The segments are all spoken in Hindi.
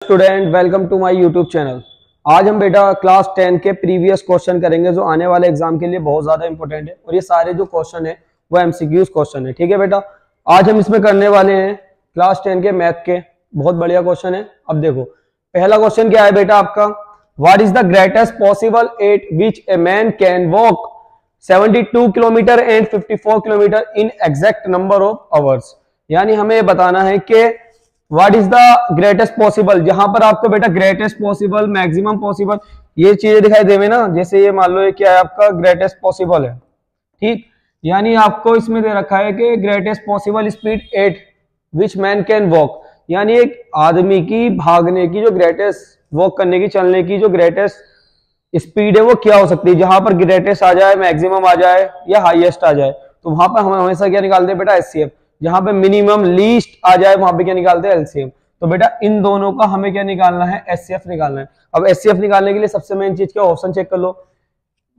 Student, welcome to my YouTube channel. आज हम बेटा क्लास 10 के प्रीवियस क्वेश्चन करेंगे जो आने वाले एग्जाम के लिए बहुत ज्यादा इंपॉर्टेंट है और ये सारे जो क्वेश्चन है वो एमसीक्यूज क्वेश्चन है। ठीक है बेटा, आज हम इसमें करने वाले हैं क्लास 10 के मैथ के। बहुत बढ़िया क्वेश्चन है। अब देखो पहला क्वेश्चन क्या है बेटा आपका, what is the greatest possible at which a man can walk 72 kilometre and 54 kilometre in exact number of hours. यानी हमें बताना है कि what is the greatest possible, जहां पर आपको बेटा ग्रेटेस्ट पॉसिबल, मैक्सिमम पॉसिबल ये चीजें दिखाई देवे ना। जैसे ये मान लो ये क्या है आपका ग्रेटेस्ट पॉसिबल है, ठीक। यानी आपको इसमें दे रखा है कि greatest possible speed at which man can walk, यानी एक आदमी की भागने की जो ग्रेटेस्ट, वॉक करने की, चलने की जो ग्रेटेस्ट स्पीड है वो क्या हो सकती है। जहां पर ग्रेटेस्ट आ जाए, मैक्सिमम आ जाए या हाईएस्ट आ जाए, तो वहां पर हम हमेशा क्या निकालते हैं बेटा, एचसीएफ। जहां पे मिनिमम लीस्ट आ जाए वहां पे क्या निकालते हैं, एलसीएम। तो बेटा इन दोनों का हमें क्या निकालना है, एचसीएफ निकालना है। अब एचसीएफ निकालने के लिए सबसे मेन चीज क्या, ऑप्शन चेक कर लो।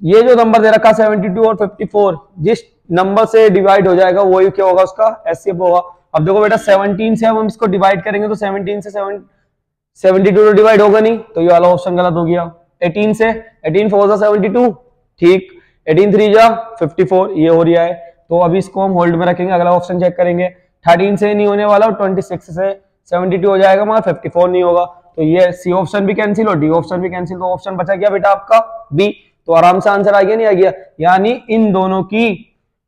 ये जो नंबर दे रखा 72 और 54, जिस नंबर से डिवाइड हो जाएगा वही क्या होगा, उसका एचसीएफ होगा। अब देखो बेटा 17 से हम इसको डिवाइड करेंगे तो 17 से 72 तो डिवाइड होगा नहीं, तो ये वाला ऑप्शन गलत हो गया। 18 से 18 4 72, ठीक। 18 3 जा 54, ये हो रहा है। तो अभी इसको हम होल्ड में रखेंगे, अगला ऑप्शन चेक करेंगे। 13 से नहीं होने वाला, 26 से 72 हो जाएगा, मगर 54 नहीं होगा। तो ये सी ऑप्शन भी कैंसिल और डी ऑप्शन भी कैंसिल, तो ऑप्शन बचा गया बेटा आपका बी। तो आराम से आंसर आ गया, नहीं आ गया। यानी इन दोनों की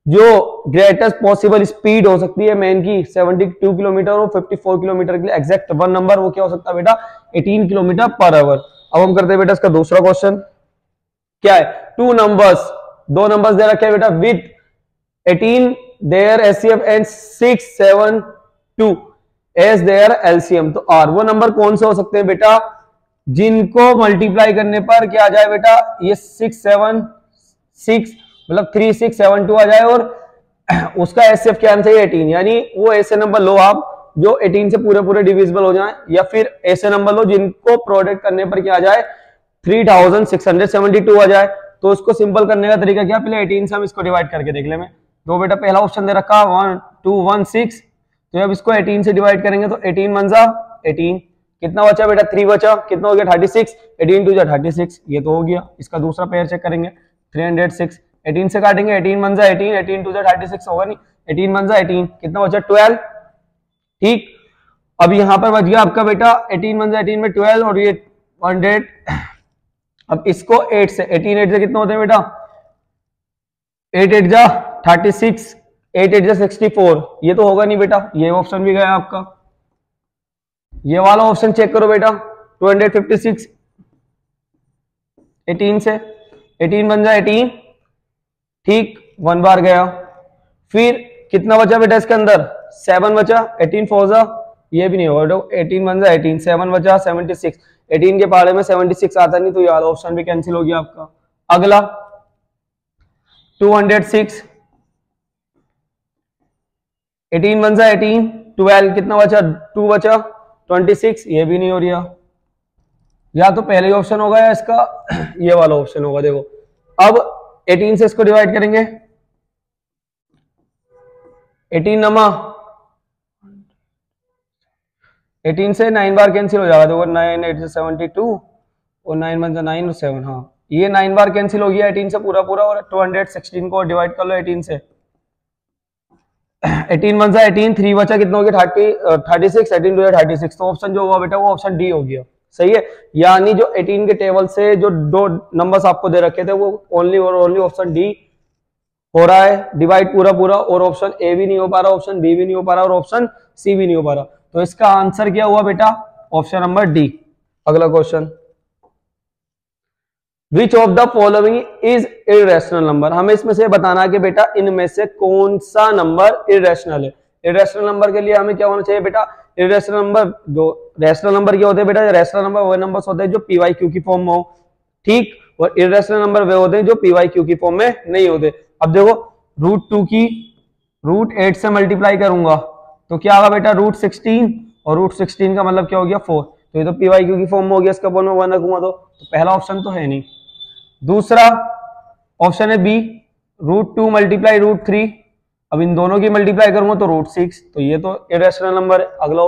जो ग्रेटेस्ट पॉसिबल स्पीड हो सकती है मैन की 72 किलोमीटर और 54 किलोमीटर के लिए एग्जैक्ट वन नंबर, वो क्या हो सकता है बेटा, 18 किलोमीटर पर आवर। अब हम करते हैं बेटा इसका दूसरा क्वेश्चन। क्या है, टू नंबर्स, दो नंबर्स दे रखे हैं बेटा with 18 their HCF and 6 7 2 as their LCM। तो R वो नंबर कौन से हो सकते हैं बेटा, जिनको मल्टीप्लाई करने पर क्या आ जाए बेटा, ये 6 7 6 मतलब 3 6 7 2 आ जाए और उसका HCF क्या आना चाहिए, 18। यानी वो ऐसे नंबर लो आप जो 18 से पूरे पूरे डिविजिबल हो जाए, या फिर ऐसे नंबर लो जिनको प्रोडक्ट करने पर क्या आ जाए, 3672 आ जाए। तो उसको सिंपल करने का तरीका क्या, पहले 18 से हम इसको डिवाइड करके देख ले। में तो बेटा पहला ऑप्शन दे रखा 1 2 1 6, तो अब इसको 18 से डिवाइड करेंगे तो 18 1 जा 18, कितना बचा बेटा 3 बचा, कितना हो गया 36, 18 2 जा 36, ये तो हो गया। इसका दूसरा पेयर चेक करेंगे 306, 18 से काटेंगे 18 1 जा 18, 18 2 जा 36 होगा नहीं, 18 1 जा 18, कितना बचा 12, ठीक। अब यहां पर बच गया आपका बेटा 18 1 जा 18 में 12 और ये 100। अब इसको 8 से 18 8 से कितना होते हैं बेटा, 8 8 जा 36, 8 8 जा 64, ये तो होगा नहीं बेटा, ये ऑप्शन भी गया आपका। ये वाला ऑप्शन चेक करो बेटा 256, 18 से 18 बन जा 18, ठीक, 1 बार गया। फिर कितना बचा बेटा इसके अंदर, 7 बचा, 18 4 जा, ये भी नहीं होगा, 18 बन जा 18, 7 बचा 76, 18 के पहाड़े में 76 आता नहीं, तो ये वाला ऑप्शन भी कैंसिल हो गया आपका। अगला 206, 18 1 जा 18, 12 कितना बचा 2 बचा 26, ये भी नहीं हो रहा। या तो पहले ही ऑप्शन होगा या इसका ये वाला ऑप्शन होगा। देखो अब 18 से इसको डिवाइड करेंगे, 18 नमा 18 से 9 बार कैंसिल हो जाएगा। देखो 9 8 से 72 और 9 1 जा 9 और 7, हाँ ये 9 बार कैंसिल हो गया 18 से पूरा पूरा। और 216 को डिवाइड कर लो 18 से, 18 1 जा 18, 3 बचा, कितना हो गया 36, 18 2 जा 36, तो ऑप्शन जो हुआ बेटा वो ऑप्शन डी हो गया। सही है। यानी जो 18 के टेबल से जो दो नंबर्स आपको दे रखे थे वो ओनली और ओनली ऑप्शन डी हो रहा है डिवाइड पूरा पूरा, और ऑप्शन ए भी नहीं हो पा रहा, ऑप्शन बी भी नहीं हो पा रहा और ऑप्शन सी भी नहीं हो पा रहा। तो इसका आंसर क्या हुआ बेटा, ऑप्शन नंबर डी। अगला question, which of the following is irrational number. हमें इसमें से बताना कि बेटा इनमें से कौन सा नंबर इरेशनल है। इरेशनल नंबर के लिए हमें क्या होना चाहिए बेटा, इरेशनल नंबर, जो रैशनल नंबर क्या होते हैं बेटा, रैशनल नंबर वो नंबर्स होते हैं जो पीवाईक्यू की फॉर्म में हो, ठीक, और इरेशनल नंबर वे होते हैं जो पीवाईक्यू की फॉर्म में नहीं होते। अब देखो √2 की √8 से मल्टीप्लाई करूंगा तो क्या होगा बेटा √16, और √16 का मतलब क्या हो गया 4, तो ये तो पीवाईक्यू की फॉर्म में हो गया, इसका फॉर्म में 1 रखूंगा तो पहला ऑप्शन तो है नहीं। दूसरा ऑप्शन है बी, √2 मल्टीप्लाई √3, अब इन दोनों की मल्टीप्लाई करूंगा तो √6, तो ये तो इरेशनल नंबर है। अगला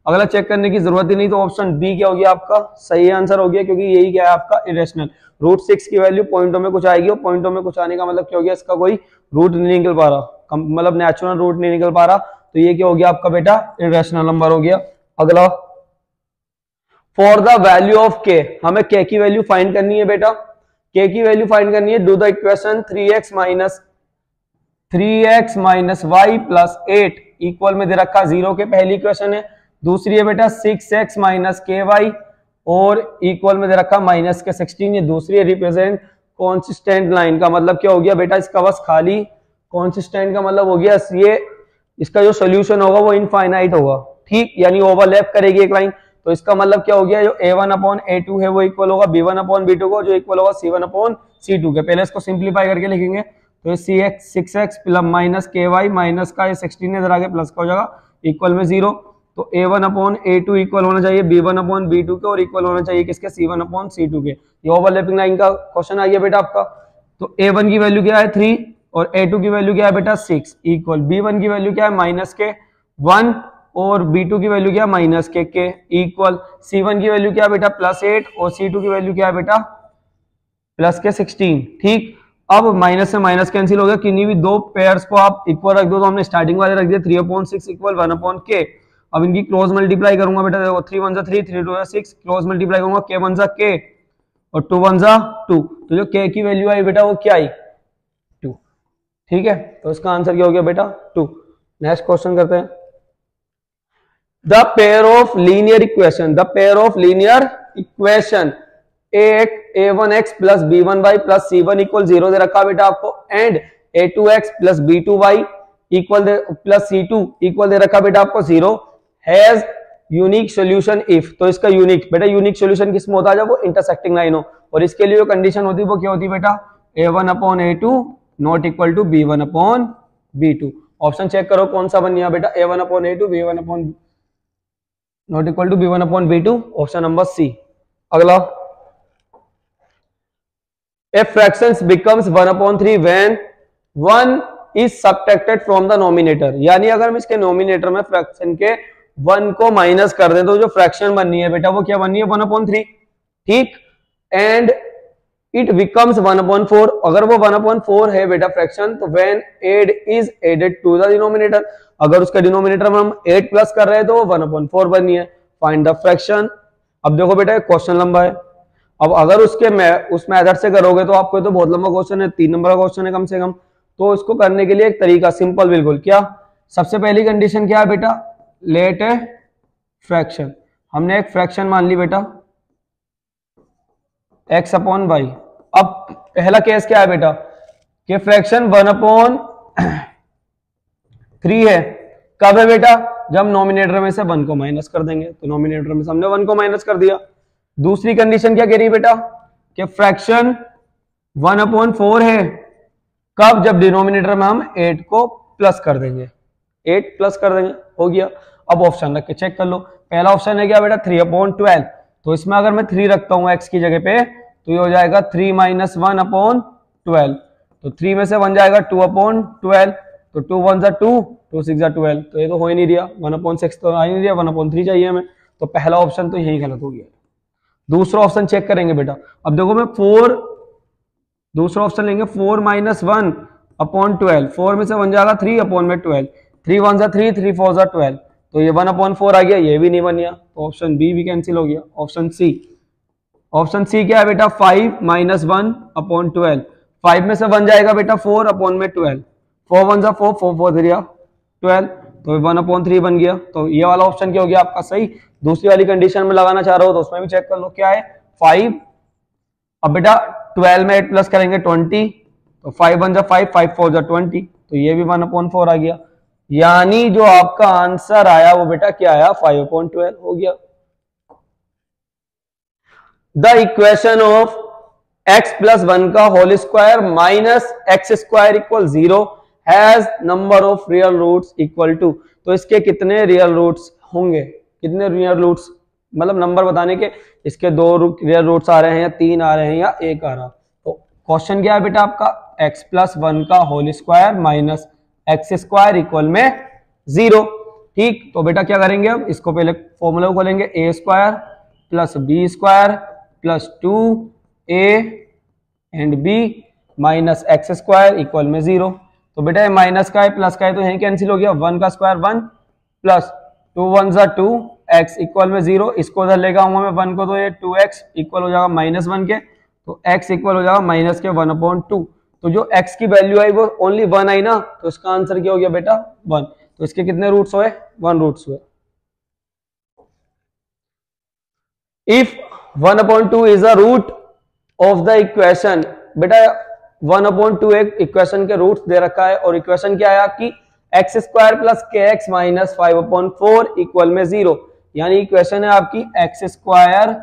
अगला चेक करने की जरूरत ही नहीं, तो ऑप्शन बी क्या हो गया आपका सही आंसर हो गया, क्योंकि यही क्या है आपका इरेशनल। √6 की वैल्यू पॉइंटों में कुछ आएगी, और पॉइंटों में कुछ आने का मतलब क्या हो गया, इसका कोई रूट नहीं निकल पा रहा, मतलब नेचुरल रूट नहीं निकल पा रहा, तो ये क्या हो गया आपका बेटा इरेशनल नंबर हो गया। अगला, फॉर द वैल्यू ऑफ के, हमें के की वैल्यू फाइंड करनी है बेटा, के की वैल्यू फाइंड करनी है। Do the equation 3x minus Y plus 8 equal में दे रखा 0 के, पहली इक्वेशन है। दूसरी है बेटा 6x माइनस के वाई और इक्वल में दे रखा माइनस के 16, ये दूसरी है। रिप्रेजेंट कॉन्सिस्टेंट लाइन का मतलब क्या हो गया बेटा, इसका बस खाली कॉन्सिस्टेंट का मतलब हो गया ये, इसका जो सोल्यूशन होगा वो इनफाइनाइट होगा, ठीक, यानी ओवरलैप करेगी एक लाइन। तो इसका मतलब क्या हो गया, जो a1/a2 है वो इक्वल होगा b1/b2 को, जो इक्वल होगा c1/c2 के। पहले इसको सिंप्लीफाई करके लिखेंगे, तो ये 6x प्लस माइनस के वाई माइनस का ये 16 इधर आगे प्लस का हो जाएगा इक्वल में 0। तो a1/a2 इक्वल होना चाहिए b1/b2 के, और इक्वल होना चाहिए किसके, c1/c2 के। ये ओवरलैपिंग लाइन का क्वेश्चन आ गया बेटा आपका। तो a1 की वैल्यू क्या है 3 और a2 की वैल्यू क्या है बेटा 6 इक्वल b1 की वैल्यू क्या है माइनस के 1 और b2 की वैल्यू क्या है माइनस के इक्वल c1 की वैल्यू क्या है बेटा +8 और c2 की वैल्यू क्या है बेटा प्लस के 16, ठीक। अब माइनस से माइनस कैंसिल हो गया, किन्हीं भी दो पेयर्स को आप इक्वल रख दो, तो हमने स्टार्टिंग वाले रख दिया 3/6 इक्वल 1/k। अब इनकी क्रॉस मल्टीप्लाई करूंगा बेटा, देखो 3 1 3 3 2 6, क्रॉस मल्टीप्लाई करूंगा k 1 k और 2 1 2, तो जो k की वैल्यू आई बेटा वो क्या आई 2, ठीक है। तो इसका आंसर क्या हो गया बेटा 2। नेक्स्ट क्वेश्चन करते हैं। The pair of linear equation, the pair of linear equation a1x plus b1y plus c1 equal 0 दे रखा बेटा आपको, and a2x plus b2y equal plus c2 equal दे रखा बेटा आपको 0, हैज यूनिक सॉल्यूशन इफ। तो इसका यूनिक बेटा, यूनिक सॉल्यूशन किसमें होता है, जब वो इंटरसेक्टिंग लाइन हो, और इसके लिए जो कंडीशन होती है वो क्या होती है बेटा a1/a2 not equal to b1/b2। Option check करो कौन सा बन गया बेटा a1/a2 b1/ not equal to b1/b2, option number C. अगला, a fraction becomes 1/3 when 1 is subtracted from the numerator, यानी अगर हम इसके नोमिनेटर में फ्रैक्शन के 1 को माइनस कर दें तो जो फ्रैक्शन बननी है बेटा वो क्या बननी है 1/3, ठीक। एंड इट बिकम्स 1/4, अगर वो 1/4 है बेटा फ्रैक्शन, तो when 8 is added to the denominator, अगर उसके डिनोमिनेटर में हम 8 प्लस कर रहे हैं तो वो 1/4 बनी है। Find the fraction. अब देखो बेटा क्वेश्चन लंबा है, अब अगर उस मेथड से करोगे तो आपको तो बहुत लंबा क्वेश्चन है, 3 नंबर का क्वेश्चन है कम से कम। तो इसको करने के लिए एक तरीका सिंपल बिल्कुल, क्या सबसे पहली कंडीशन क्या है बेटा, लेट ए फ्रैक्शन, हमने एक फ्रैक्शन मान ली बेटा x/y। अब पहला केस क्या है बेटा कि फ्रैक्शन 1/3 है, कब है बेटा जब नॉमिनेटर में से 1 को माइनस कर देंगे, तो नॉमिनेटर में से हमने 1 को माइनस कर दिया। दूसरी कंडीशन क्या कह रही है बेटा कि फ्रैक्शन 1/4 है, कब जब डिनोमिनेटर में हम 8 को प्लस कर देंगे, 8 प्लस कर देंगे, हो गया। अब ऑप्शन रख के चेक कर लो, पहला ऑप्शन है क्या बेटा 3/12, तो इसमें अगर मैं 3 रखता हूं x की जगह पे तो ये हो जाएगा 3 - 1/12, तो 3 में से 1 जाएगा 2/12, तो 2 1 2 2 6 12, तो ये तो हो ही नहीं रहा, 1/6 तो आ ही नहीं रहा, 1/3 चाहिए हमें, तो पहला ऑप्शन तो यही गलत हो गया। दूसरा ऑप्शन चेक करेंगे बेटा, अब देखो मैं 4, दूसरा ऑप्शन लेंगे 4 - 1/12, 4 में से 1 जाएगा 3/12, 3 1 3 3 4 12, तो ये 1/4 आ गया, ये भी नहीं बन गया, तो ऑप्शन बी भी कैंसिल हो गया। ऑप्शन सी, ऑप्शन सी क्या है बेटा 5 - 1/12, 5 में से 1 जाएगा बेटा 4/12, 4 1 4 4 4 3 12, तो 1/3 बन गया, तो ये वाला ऑप्शन क्या हो गया आपका सही। दूसरी वाली कंडीशन में लगाना चाह रहे हो तो उसमें भी चेक कर लो क्या है 5, अब बेटा 12 में 8 प्लस करेंगे 20, तो 5 1 5 5 4 20, तो ये भी 1/4 आ गया, यानी जो आपका आंसर आया वो बेटा क्या आया 5/12 हो गया। द इक्वेशन ऑफ x + 1 का whole square minus x square equal 0 has number of real roots equal to, तो इसके कितने रियल रूट्स होंगे, कितने रियल रूट्स, मतलब नंबर बताने के, इसके 2 रियल रूट्स आ रहे हैं या 3 आ रहे हैं या 1 आ रहा। तो क्वेश्चन क्या है बेटा आपका x + 1 का whole square minus x square equal में 0। ठीक, तो बेटा क्या करेंगे, अब इसको पहले फॉर्मूला को खोलेंगे, A square plus B square plus 2a and B minus X square equal में 0। तो बेटा ये माइनस का है प्लस का है तो यहीं कैंसिल हो गया, 1 का स्क्वायर 1 प्लस 2 1 ज़ा 2 x इक्वल में 0। इसको उधर लेगा हूँ मैं 1 को, तो ये 2x इक्वल हो जाएगा -1 के, तो x इक्वल हो जाएगा माइनस के 1/2। तो जो x की वैल्यू आई वो ओनली 1 आई ना, तो इसका आंसर क्या हो गया बेटा 1। तो इसके कितने रूट्स हुए, 1 रूट्स हुए। If 1/2 is a root of the equation, बेटा 1/2 एक इक्वेशन के रूट्स दे रखा है और इक्वेशन क्या है आपकी, एक्स स्क्वायर प्लस के एक्स माइनस 5/4 इक्वल में 0। यानी इक्वेशन है आपकी एक्स स्क्वायर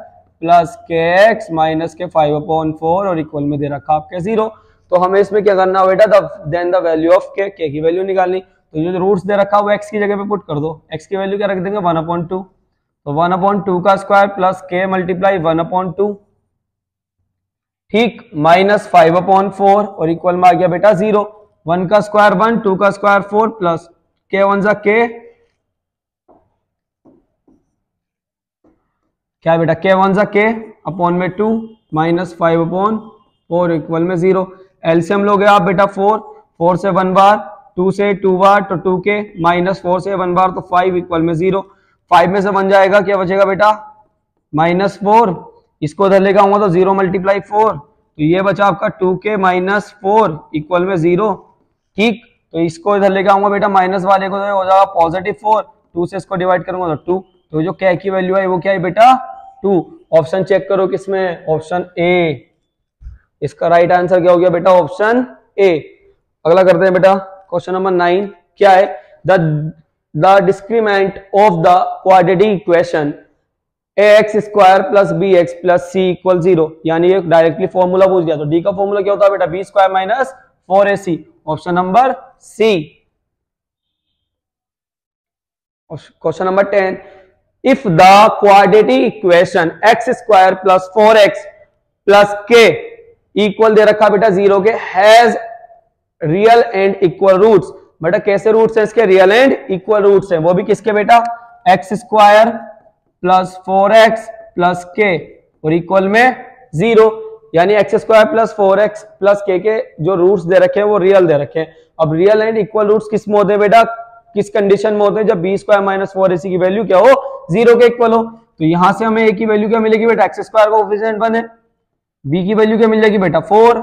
प्लस के एक्स माइनस के 5/4 और इक्वल में दे रखा आपके 0। तो हमें इसमें क्या करना बेटा, देन द वैल्यू ऑफ के की वैल्यू निकालनी। तो जो रूट्स दे रखा है वो एक्स की जगह पे पुट कर दो, एक्स की वैल्यू क्या रख देंगे 1/2, तो 1/2 का स्क्वायर प्लस के मल्टीप्लाई 1/2, ठीक, माइनस 5/4 और इक्वल में आ गया बेटा 0। 1 का स्क्वायर 1, 2 का स्क्वायर 4 प्लस के 1 ज़ा के, क्या है बेटा के 1 ज़ा के अपॉन में 2 माइनस 5/4 इक्वल में 0। एलसीएम लोगे आप बेटा 4 से 1 बार, 2 से 2 बार तो 2 के, माइनस 4 से 1 बार तो 5 इक्वल में 0। 5 में से 1 जाएगा, क्या बचेगा बेटा -4, इसको उधर लेगा हुआ तो 0 मल्टीप्लाई 4, तो ये बचा आपका 2k माइनस 4 इक्वल में 0। ठीक, तो इसको इधर लेके आऊंगा बेटा माइनस वाले को, तो हो जाएगा +4, 2 से इसको डिवाइड करूंगा तो 2, तो जो k की वैल्यू है वो क्या है बेटा 2। ऑप्शन चेक करो किसमें, ऑप्शन ए। इसका राइट आंसर क्या हो गया बेटा, ऑप्शन ए। अगला करते हैं बेटा क्वेश्चन नंबर 9, क्या है, the discriminant of the quadratic equation ax square plus B X plus C equal 0। यानी ये डायरेक्टली फॉर्मूला पूछ गया, तो डी का फॉर्मूला क्या होता है बेटा, B square minus 4ac, option number C. Question number 10, if the quadratic equation X square plus 4x plus K equal दे रखा बेटा 0 के, has real and equal roots. बेटा कैसे रूट्स है इसके, रियल एंड इक्वल रूट्स है, वो भी किसके बेटा, x square plus 4x plus के और इक्वल में 0। यानी x square plus 4x plus के जो रूट्स दे रखे हैं वो रियल दे रखे हैं। अब रियल एंड इक्वल रूट्स किस में होते हैं बेटा, किस कंडीशन में होते हैं, जब बी स्क्वायर माइनस 4ac की वैल्यू क्या हो, 0 के इक्वल हो। तो यहां से हमें a की वैल्यू क्या मिलेगी बेटा, एक्स स्क्वायर का कोएफिशिएंट 1 है, b की वैल्यू क्या मिल जाएगी बेटा 4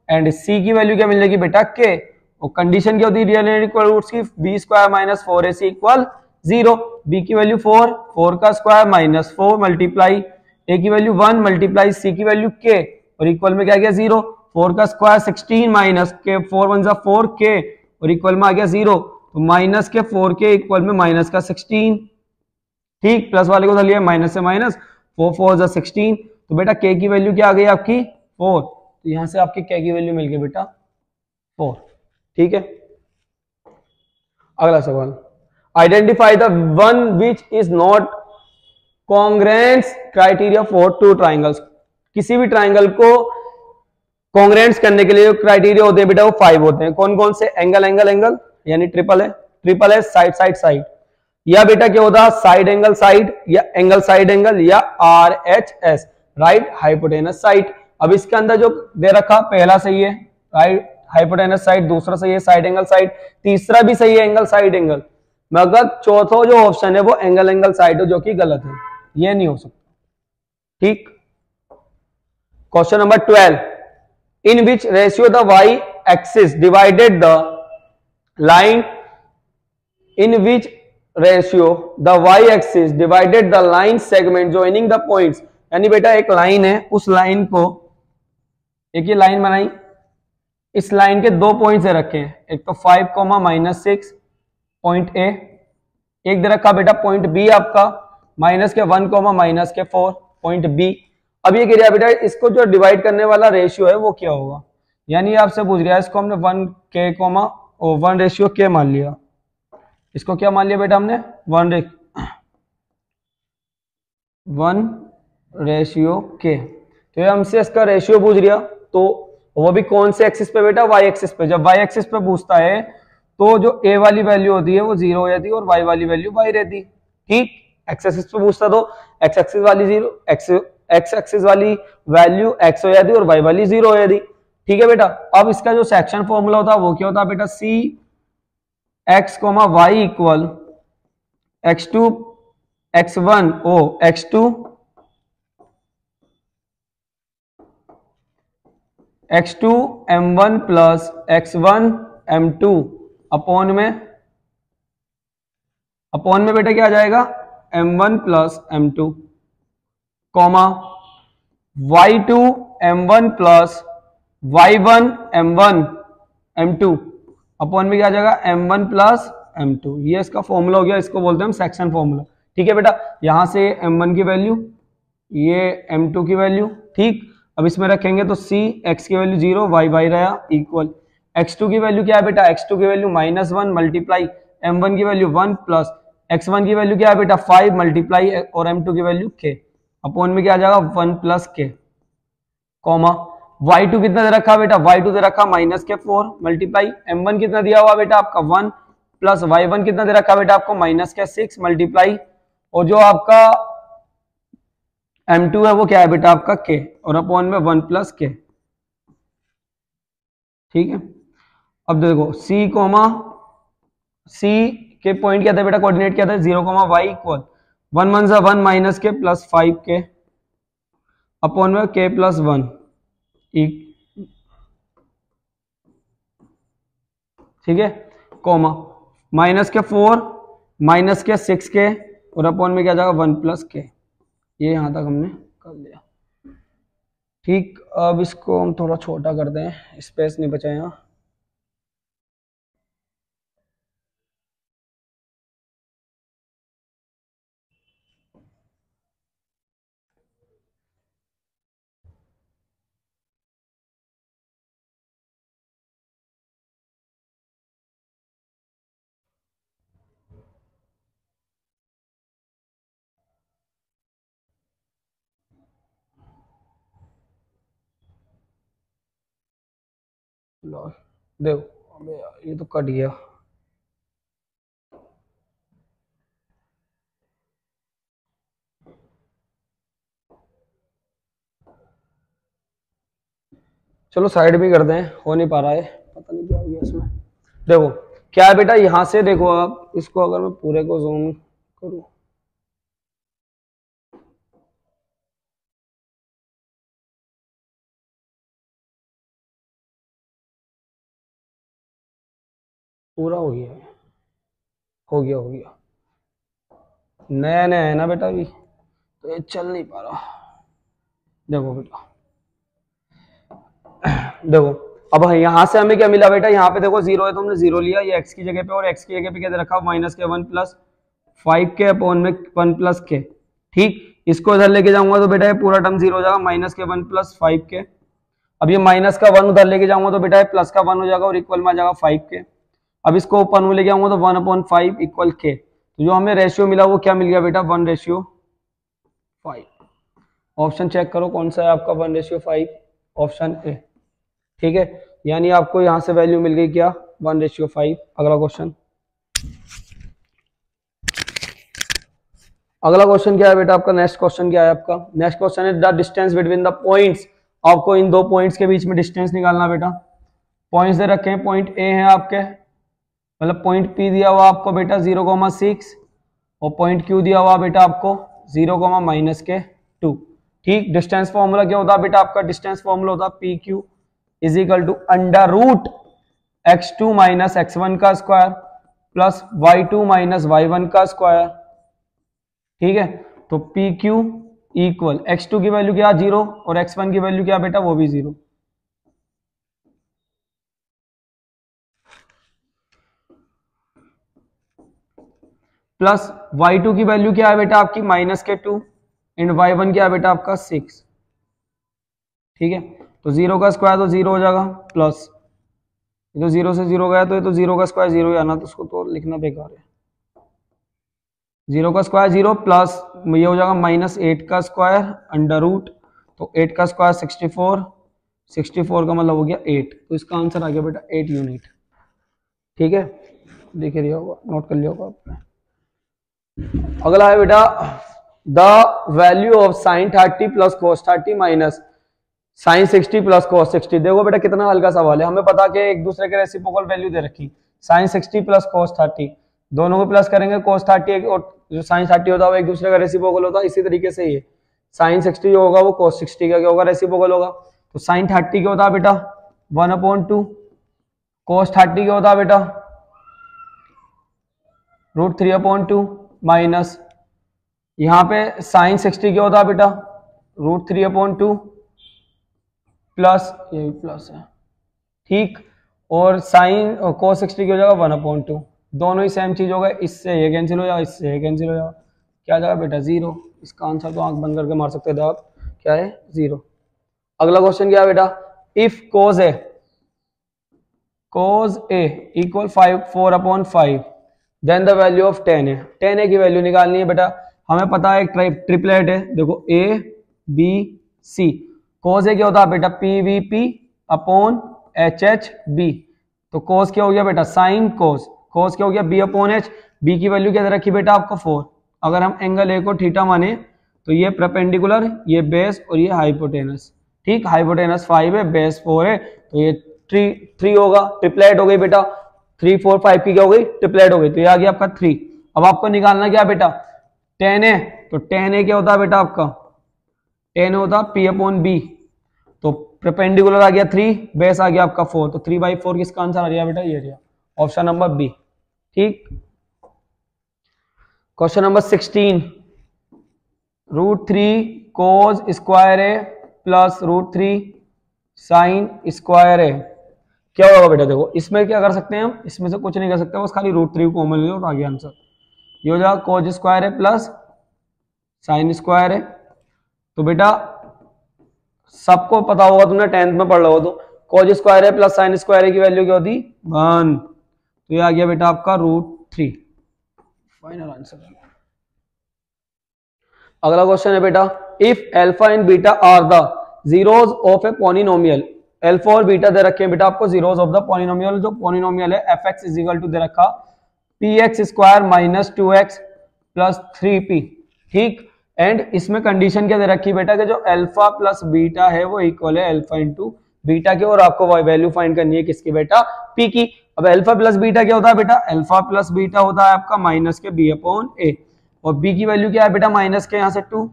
एंड c की वैल्यू क्या मिल जाएगी बेटा k। और कंडीशन क्या होती है रियल एंड इक्वल रूट्स की, B square minus 4ac equal 0, b की वैल्यू 4 का स्क्वायर माइनस 4 मल्टीप्लाई a की वैल्यू 1 मल्टीप्लाई c की वैल्यू k और इक्वल में क्या गया 0, 4 का स्क्वायर 16 माइनस के 4 1 जा 4k और इक्वल में आ गया 0, तो माइनस के 4k इक्वल में माइनस का 16। ठीक, प्लस वाले को तो लिया माइनस से माइनस, 4 4 जा 16, तो बेटा k की वैल्यू क्या आ गई आपकी 4, तो यहां से आपकी k की वैल्यू मिल गई बेटा 4। ठीक है, अगला सवाल, identify the one which is not congruence criteria for two triangles. किसी भी ट्राइंगल को कॉन्ग्रेंस करने के लिए जो क्राइटेरिया होते हैं बेटा वो 5 होते हैं। कौन कौन से, एंगल एंगल एंगल यानी ट्रिपल है, साइड साइड साइड, या बेटा क्या होता है साइड एंगल साइड, या एंगल साइड एंगल, या RHS राइट हाइपोटेनस साइड। अब इसके अंदर जो दे रखा पहला सही है राइट हाइपोटेनस साइड, दूसरा सही है साइड एंगल साइड, तीसरा भी सही है एंगल साइड एंगल, मगर चौथा जो ऑप्शन है वो एंगल एंगल साइड है जो कि गलत है, ये नहीं हो सकता। ठीक, question number 12, in which ratio the y axis divided the line, in which ratio the y axis divided the line segment joining the points. यानी बेटा एक लाइन है, उस लाइन को एक ये लाइन बनाई, इस लाइन के 2 पॉइंट्स दे रखे हैं, एक तो 5,-6 पॉइंट ए, एक दे रखा बेटा पॉइंट बी आपका -1,-4 पॉइंट बी। अब ये कह रहा बेटा इसको जो डिवाइड करने वाला रेशियो है वो क्या होगा, यानी आपसे पूछ रहा है, इसको हमने 1 मान लिया, इसको क्या मान लिया बेटा हमने 1:k, तो ये हमसे इसका रेशियो पूछ रिया, तो वो भी कौन से एक्सिस पे बेटा, y एक्सिस पे। जब y एक्सिस पे पूछता है तो जो ए वाली वैल्यू होती है वो 0 हो जाती है और वाई वाली वैल्यू वाई रहती। ठीक, एक्स एक्सिस पे पूछता तो एक्स एक्सिस वाली 0, एक्स एक्सिस वाली वैल्यू एक्स हो जाती और वाई वाली 0 हो जाती। ठीक है बेटा, अब इसका जो सेक्शन फॉर्मूला होता है वो क्या होता है बेटा, C X comma Y equal x2 x1 ओ x2 x2 m1 plus x1 m2 upon में बेटा क्या आ जाएगा, m1 plus m2 comma y2 m1 plus y1 m1 m2 upon में क्या आ जाएगा, m1 प्लस m2। ये इसका फॉर्मूला हो गया, इसको बोलते हैं हम सेक्शन फॉर्मूला। ठीक है बेटा, यहां से m1 की वैल्यू, ये m2 की वैल्यू। ठीक, अब इसमें रखेंगे तो c x की वैल्यू 0, y रहा इक्वल x2 की वैल्यू क्या है बेटा, x2 की वैल्यू -1 मल्टीप्लाई m1 की वैल्यू 1 प्लस x1 की वैल्यू क्या है बेटा 5 मल्टीप्लाई और m2 की वैल्यू k अपॉन में क्या आ जाएगा 1 प्लस k कॉमा y2 कितना दे रखा बेटा, y2 दे रखा -4 मल्टीप्लाई m1 कितना दिया हुआ बेटा आपका 1 प्लस y1 कितना दे रखा बेटा आपको -6 मल्टीप्लाई और जो आपका m2 है वो क्या है बेटा आपका k और अपॉन में 1 प्लस k। ठीक है, अब देखो c के पॉइंट क्या था बेटा, कोऑर्डिनेट क्या था 0, y इक्वल 1 1 1 माइनस के प्लस 5 के अपॉन में k प्लस 1 ठीक है, कॉमा माइनस के 4 माइनस के 6 के और अपॉन में क्या जाएगा 1 प्लस के। ये यहां तक हमने कर लिया। ठीक, अब इसको हम थोड़ा छोटा कर दें, स्पेस नहीं बचा यहाँ। देखो अबे यार ये तो कट गया। चलो साइड भी कर दें, हो नहीं पा रहा है, पता नहीं क्या हो गया इसमें। देखो क्या है बेटा, यहां से देखो आप इसको, अगर मैं पूरे को जूम करूं, पूरा हो गया है, हो गया नया नया है ना बेटा अभी, तो ये चल नहीं पा रहा। देखो बेटा देखो अब यहां से हमें क्या मिला बेटा, यहाँ पे देखो 0 है तो हमने 0 लिया, ये x की जगह पे, और x की जगह पे क्या दे रखा माइनस के 1 प्लस 5 के अपॉन में 1 प्लस के। ठीक, इसको इधर लेके जाऊंगा तो बेटा ये पूरा टर्म 0 हो जाएगा, माइनस के 1 प्लस 5 के। अब ये माइनस का 1 उधर लेके जाऊंगा तो बेटा ये प्लस का 1 हो जाएगा और इक्वल में आ जाएगा 5 के। अब इसको ऊपर में लेके आऊंगा तो 1/5 इक्वल के। तो जो हमें रेशियो मिला वो क्या मिल गया बेटा, 1/5। ऑप्शन चेक करो कौन सा है आपका 1/5, ऑप्शन ए। ठीक है, यानी आपको यहां से वैल्यू मिल गई क्या, 1/5। अगला क्वेश्चन, अगला क्वेश्चन क्या है बेटा आपका, नेक्स्ट क्वेश्चन क्या है आपका, नेक्स्ट क्वेश्चन है the distance between the points. आपको इन दो पॉइंट्स के बीच में डिस्टेंस निकालना बेटा। पॉइंट्स दे रखे हैं, पॉइंट ए है आपके, मतलब पॉइंट पी दिया हुआ आपको बेटा 0,6 और पॉइंट क्यू दिया हुआ बेटा आपको 0,-2। ठीक, डिस्टेंस फॉर्मूला क्या होता है बेटा आपका, डिस्टेंस फॉर्मूला होता है P Q is equal to √x2 minus x1 का square plus y2 minus y1 का स्क्वायर। ठीक है, तो पी क्यू इक्वल x2 की वैल्यू क्या 0 और x1 की वैल्यू क्या बेटा वो भी 0 प्लस y2 की वैल्यू क्या है बेटा आपकी -2 एंड y1 क्या है बेटा आपका 6। ठीक है, तो 0 का स्क्वायर तो 0 हो जाएगा प्लस ये तो 0 से 0 गया तो ये तो 0 का स्क्वायर 0 ही आना, तो उसको तो लिखना बेकार है। 0 का स्क्वायर 0 प्लस ये हो जाएगा -8 का स्क्वायर अंडर रूट, तो 8 का स्क्वायर 64 का मतलब हो गया 8, तो इसका आंसर आ गया बेटा 8 यूनिट। ठीक है, देख लिया होगा, नोट कर लिया होगा आपने। अगला है बेटा the value of sine 30 plus cos 30 minus sine 60 plus cos 60। देखो बेटा कितना हल्का सवाल है, हमें पता कि एक दूसरे के रेसिप्रोकल वैल्यू दे रखी, साइन 60 प्लस कोस 30, दोनों को प्लस करेंगे, कोस 30 और जो साइन 30 होता है वो एक दूसरे का रेसिप्रोकल होता है। इसी तरीके से ये साइन 60 जो होगा वो कोस 60 का क्या होगा, रेसिप्रोकल होगा। तो साइन 30 क्या होता है बेटा 1/2, कोस 30 क्या होता है बेटा √3/2 माइनस यहाँ पे साइन 60 क्या होता है बेटा √3/2 प्लस, ये भी प्लस है ठीक, और साइन कोस 60 की हो जाएगा 1/2, दोनों ही सेम चीज होगा, इससे ये कैंसिल हो जाएगा, इससे ये कैंसिल हो जाएगा, क्या आ जाएगा बेटा 0। इसका आंसर तो आंख बंद करके मार सकते थे आप, क्या है 0। अगला क्वेश्चन क्या है बेटा, if cos A equal 4/5 then the value of tan a। tan a की वैल्यू निकालनी है बेटा, हमें पता है एक ट्रिपलेट है, देखो a b c, कोस ए क्या होता है बेटा PVP अपॉन HHB, तो कोस क्या हो गया बेटा साइन कोस, कोस क्या हो गया B/H, B की वैल्यू क्या दे रखी बेटा आपको 4। अगर हम एंगल ए को थीटा माने तो ये परपेंडिकुलर, ये बेस और ये हाइपोटेनस, ठीक, हाइपोटेनस 5 है, बेस 4 है, तो ये 3 होगा, ट्रिपलेट हो गई बेटा, 3 4 5 की क्या हो गई ट्रिपलेट हो गई, तो ये आ गया आपका 3। अब आपको निकालना क्या बेटा tan a, तो tan a क्या होता है बेटा आपका tan होता P/B, तो परपेंडिकुलर आ गया 3, बेस आ गया आपका 4, तो 3/4 किसका आंसर आ रहा बेटा ये रहा ऑप्शन नंबर बी, ठीक। क्वेश्चन नंबर 16 √3 cos स्क्वायर ए प्लस √3 साइन स्क्वायर ए, क्या होगा बेटा, देखो इसमें क्या कर सकते हैं हम, इसमें से कुछ नहीं कर सकते, बस खाली √3 कॉमन ले और आ गया आंसर, ये हो जाएगा cos स्क्वायर ए प्लस साइन स्क्वायर ए। तो बेटा सबको पता होगा, तुमने 10th में पढ़ लो हो, तो cos स्क्वायर ए प्लस साइन स्क्वायर ए की वैल्यू क्या होती 1, तो ये आ गया बेटा आपका √3, फाइनल आंसर। अगला क्वेश्चन है बेटा if alpha and beta are the zeros of a polynomial, alpha और बीटा दे रखे हैं बेटा आपको जीरोस ऑफ द पॉलिनोमियल, जो पॉलिनोमियल है fx इक्वल टू दे रखा px² minus 2x plus 3p, ठीक, एंड इसमें कंडीशन क्या दे रखी बेटा कि जो अल्फा प्लस बीटा है वो इक्वल है अल्फा इंटू बीटा के, और आपको वैल्यू फाइंड करनी है किसकी बेटा p की। अब अल्फा प्लस बीटा क्या होता है बेटा, अल्फा प्लस बीटा होता है आपका माइनस के b/a, और b की वैल्यू क्या है बेटा माइनस के यहाँ से 2,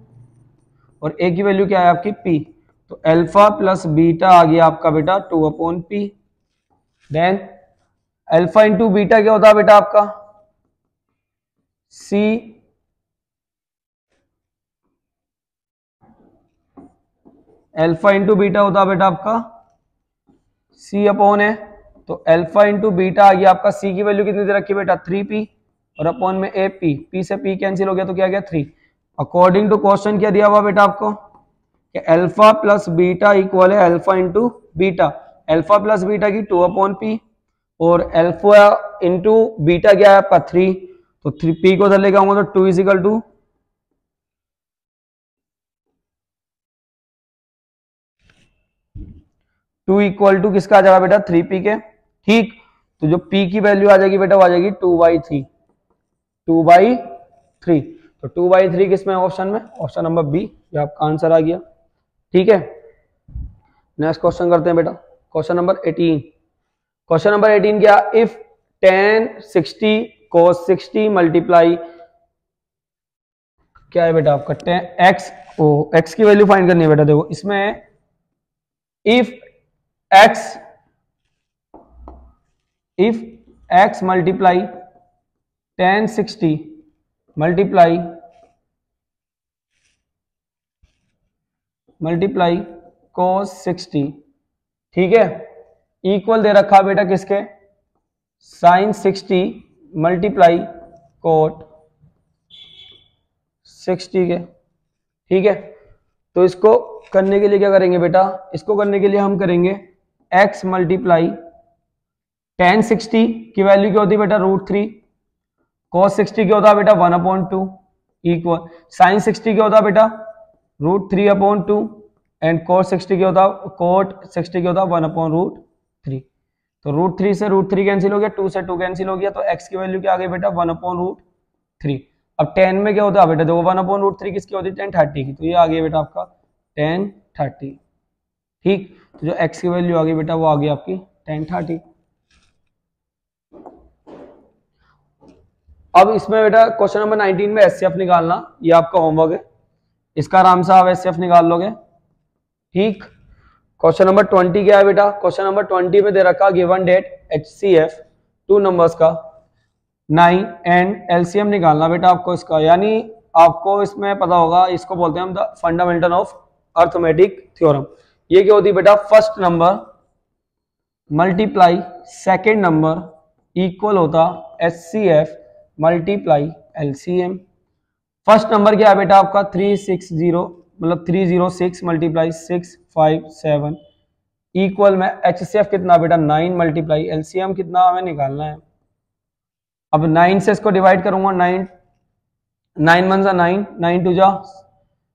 और a की वैल्यू क्या है आपकी p, तो अल्फा प्लस बीटा आ गया आपका बेटा 2/p, then alpha into beta क्या होता है बेटा आपका c, अल्फा इंटू बीटा होता है बेटा आपका c/a, तो अल्फा इंटू बीटा आ गया आपका, c की वैल्यू कितनी दे रखी बेटा 3p, और अपॉन में a p से p कैंसिल हो गया, तो क्या गया 3। अकॉर्डिंग टू क्वेश्चन क्या दिया हुआ बेटा आपको कि अल्फा प्लस बीटा इक्वल है alpha into beta, alpha plus beta की 2/p, और अल्फा इंटू बीटा क्या है आपका 3, तो 3p को उधर लेके आऊंगा तो 2 इजिकल टू 2 इक्वल टू किसका आ जाएगा बेटा 3p के, ठीक, तो जो p की वैल्यू आ जाएगी बेटा वो आ जाएगी 2/3, 2/3, तो 2/3 किसमें ऑप्शन में, ऑप्शन नंबर बी, ये आपका आंसर आ गया, ठीक है। नेक्स्ट क्वेश्चन करते हैं बेटा, क्वेश्चन नंबर 18। क्वेश्चन नंबर 18 क्या, इफ tan 60 cos 60 मल्टीप्लाई क्या है बेटा आपका x की वैल्यू फाइंड करनी है बेटा, देखो इसमें if x multiply tan 60 multiply cos 60, ठीक है, इक्वल दे रखा बेटा किसके sin 60 मल्टीप्लाई cot 60 के, ठीक है। तो इसको करने के लिए क्या करेंगे बेटा, इसको करने के लिए हम करेंगे x मल्टीप्लाई tan 60 की वैल्यू क्या होती है बेटा √3, cos 60 क्या होता है बेटा 1/2 इक्वल sin 60 क्या होता है बेटा √3/2 एंड cos 60 क्या होता है, cot 60 क्या होता है 1/√3। तो √3 से √3 कैंसिल हो गया, 2 से 2 कैंसिल हो गया, तो x की वैल्यू क्या आ गई बेटा 1/√3। अब 10 में क्या होता है बेटा, देखो 1/√3 किसकी होती है 10/30 की, तो ये आ गया बेटा आपका 10/30। ठीक, तो जो x की वैल्यू आ गई बेटा वो आ गई आपकी 10/30। अब इसमें बेटा क्वेश्चन नंबर 19 में एचसीएफ निकालना, ये आपका होमवर्क है, इसका आराम से आप एचसीएफ निकाल लोगे। ठीक, क्वेश्चन नंबर 20 क्या है बेटा, क्वेश्चन नंबर 20 में दे रखा गिवन डेट एचसीएफ 2 नंबर्स का 9 एंड एलसीएम निकालना बेटा आपको इसका, यानी आपको इसमें पता होगा, इसको बोलते हैं हम the fundamental of arithmetic theorem. ये क्या होती है बेटा, first number multiply second number equal होता HCF multiply LCM. First number क्या है बेटा आपका 360 मतलब 306 मल्टीप्लाई 657 इक्वल में एचसीएफ कितना बेटा 9 मल्टीप्लाई एलसीएम कितना हमें निकालना है। अब 9 से इसको डिवाइड करूंगा, 9 1 9, 9 2 जा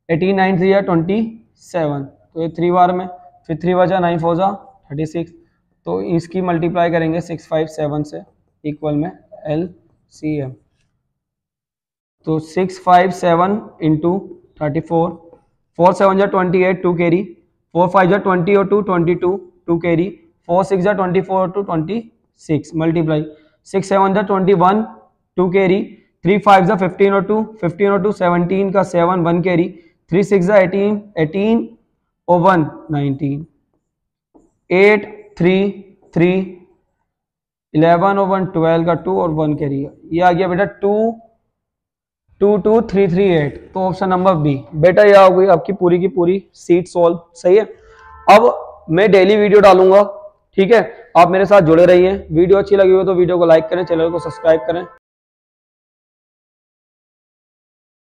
18, 9 3 जा 27, तो ये 3 बार में, फिर 3 बजा 9 4 जा 36, तो इसकी मल्टीप्लाई करेंगे 657 से इक्वल में एलसीएम। तो 657 इंटू 34, 4 7 जा 28 2 कैरी, 4 5 जा 20 और 2 22 2 कैरी, 4 6 जा 24 और 2 26 मल्टीप्लाई 6 7 जा 21 2 कैरी, 3 5 जा 15 और 2 15 और 2 17 का 7 1 कैरी, 3 6 जा 18 18 और 1 19, 8 3 3 11 और 1 12 का 2 और 1 कैरी। ये आ गया बेटा 2 2 2 3 3 8, तो ऑप्शन नंबर बी बेटा यह हो गई आपकी पूरी की पूरी सीट सॉल्व। सही है, अब मैं डेली वीडियो डालूंगा, ठीक है, आप मेरे साथ जुड़े रहिए। वीडियो अच्छी लगी हो तो वीडियो को लाइक करें, चैनल को सब्सक्राइब करें।